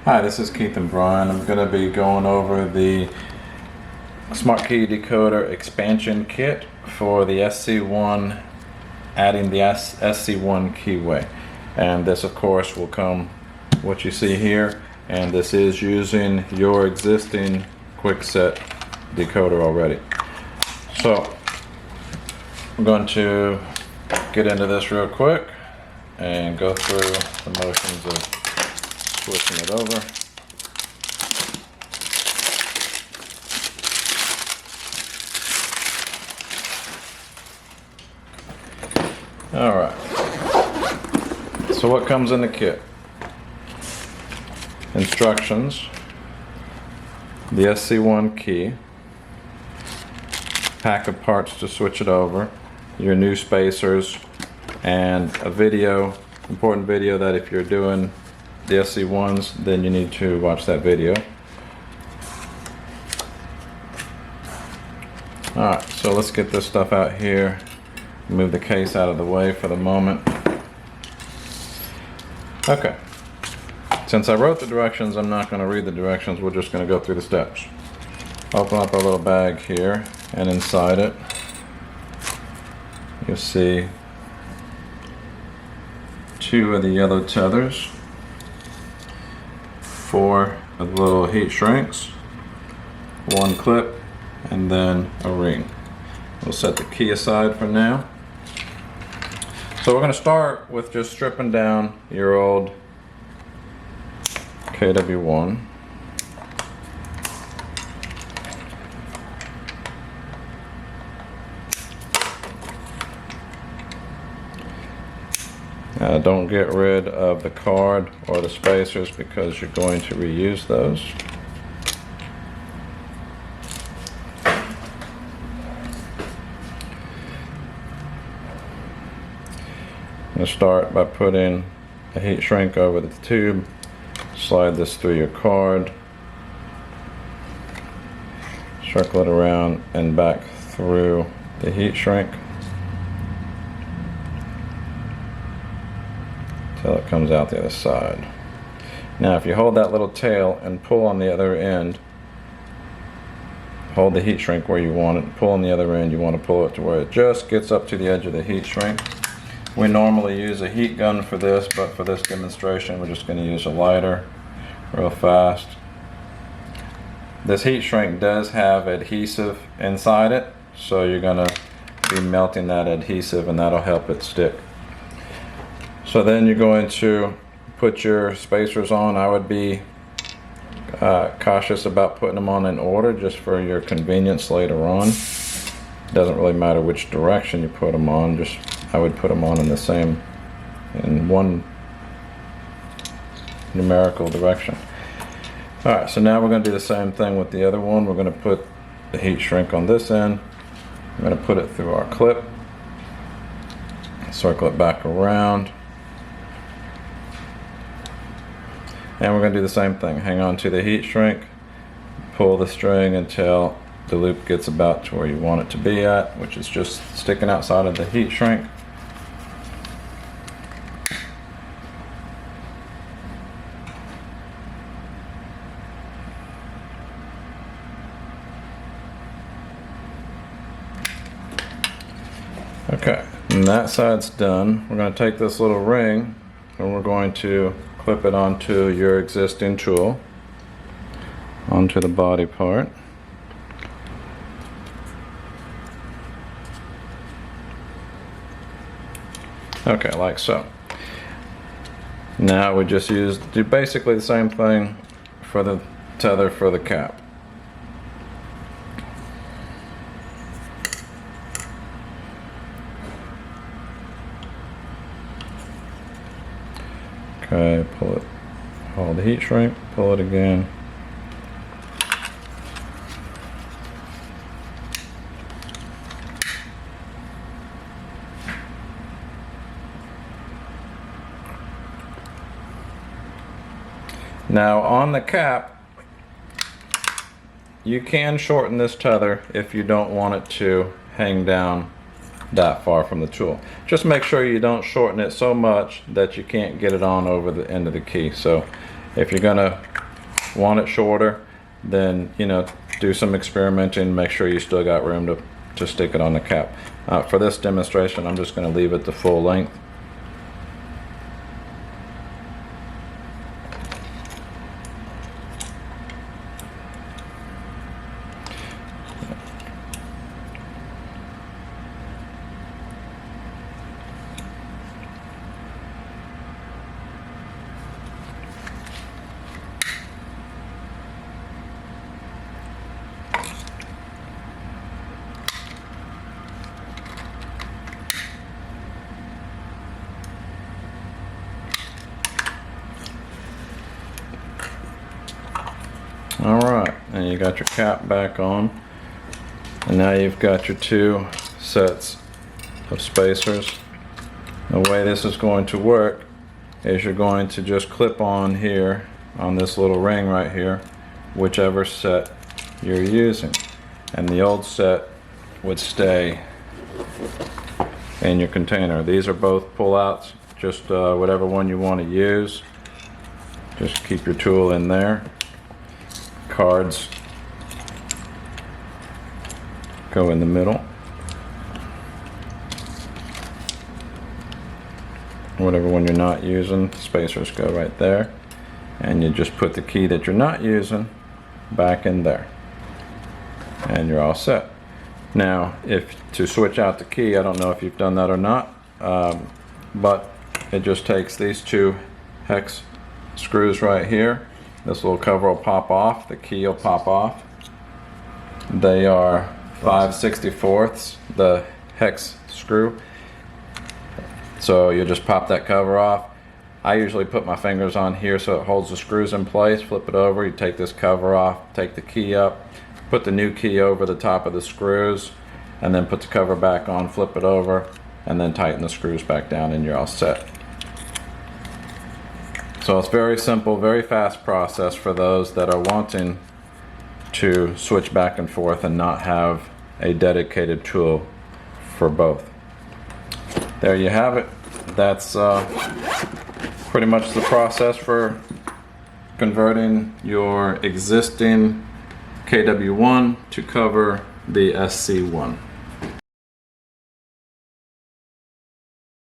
Hi, this is Keith and Brian. I'm going to be going over the Smart Key Decoder expansion kit for the SC1, adding the SC1 keyway. And this of course will come what you see here, and this is using your existing quick-set decoder already. So I'm going to get into this real quick and go through the motions of switching it over. Alright, so what comes in the kit? Instructions, the SC1 key, pack of parts to switch it over, your new spacers, and a video, important video that if you're doing the SC1s, then you need to watch that video. Alright, so let's get this stuff out here. Move the case out of the way for the moment. Okay, since I wrote the directions, I'm not going to read the directions, we're just going to go through the steps. Open up our little bag here, and inside it you'll see 2 of the yellow tethers, 4 of the little heat shrinks, 1 clip, and then a ring. We'll set the key aside for now. So we're going to start with just stripping down your old KW1. Don't get rid of the card or the spacers because you're going to reuse those. I'm going to start by putting a heat shrink over the tube, slide this through your card, circle it around and back through the heat shrink until it comes out the other side. Now if you hold that little tail and pull on the other end, hold the heat shrink where you want it, pull on the other end, you want to pull it to where it just gets up to the edge of the heat shrink. We normally use a heat gun for this, but for this demonstration we're just going to use a lighter real fast. This heat shrink does have adhesive inside it, so you're going to be melting that adhesive and that'll help it stick. So then you're going to put your spacers on. I would be cautious about putting them on in order just for your convenience later on. It doesn't really matter which direction you put them on, just I would put them on in one numerical direction. Alright, so now we're going to do the same thing with the other one. We're going to put the heat shrink on this end. I'm going to put it through our clip, circle it back around, and we're going to do the same thing. Hang on to the heat shrink, pull the string until the loop gets about to where you want it to be at, which is just sticking outside of the heat shrink. Okay, and that side's done. We're going to take this little ring and we're going to clip it onto your existing tool, onto the body part. Okay, like so. Now we just do basically the same thing for the tether for the cap. Okay, pull it, hold the heat shrink, pull it again. Now on the cap, you can shorten this tether if you don't want it to hang down that far from the tool. Just make sure you don't shorten it so much that you can't get it on over the end of the key. So If you're gonna want it shorter, then do some experimenting, make sure you still got room to stick it on the cap. For this demonstration, I'm just going to leave it the full length. Alright, and you got your cap back on, and now you've got your two sets of spacers. The way this is going to work is you're going to just clip on here on this little ring right here whichever set you're using, and the old set would stay in your container. These are both pull-outs, just whatever one you want to use, just keep your tool in there. Cards go in the middle. Whatever one you're not using, spacers go right there, and you just put the key that you're not using back in there, and you're all set. Now, if to switch out the key, I don't know if you've done that or not, but it just takes these two hex screws right here. This little cover will pop off, the key will pop off. They are 5/64, the hex screw. So you just pop that cover off. I usually put my fingers on here so it holds the screws in place. Flip it over, you take this cover off, take the key up, put the new key over the top of the screws, and then put the cover back on, flip it over, and then tighten the screws back down, and you're all set. So it's very simple, very fast process for those that are wanting to switch back and forth and not have a dedicated tool for both. There you have it. That's pretty much the process for converting your existing KW1 to cover the SC1.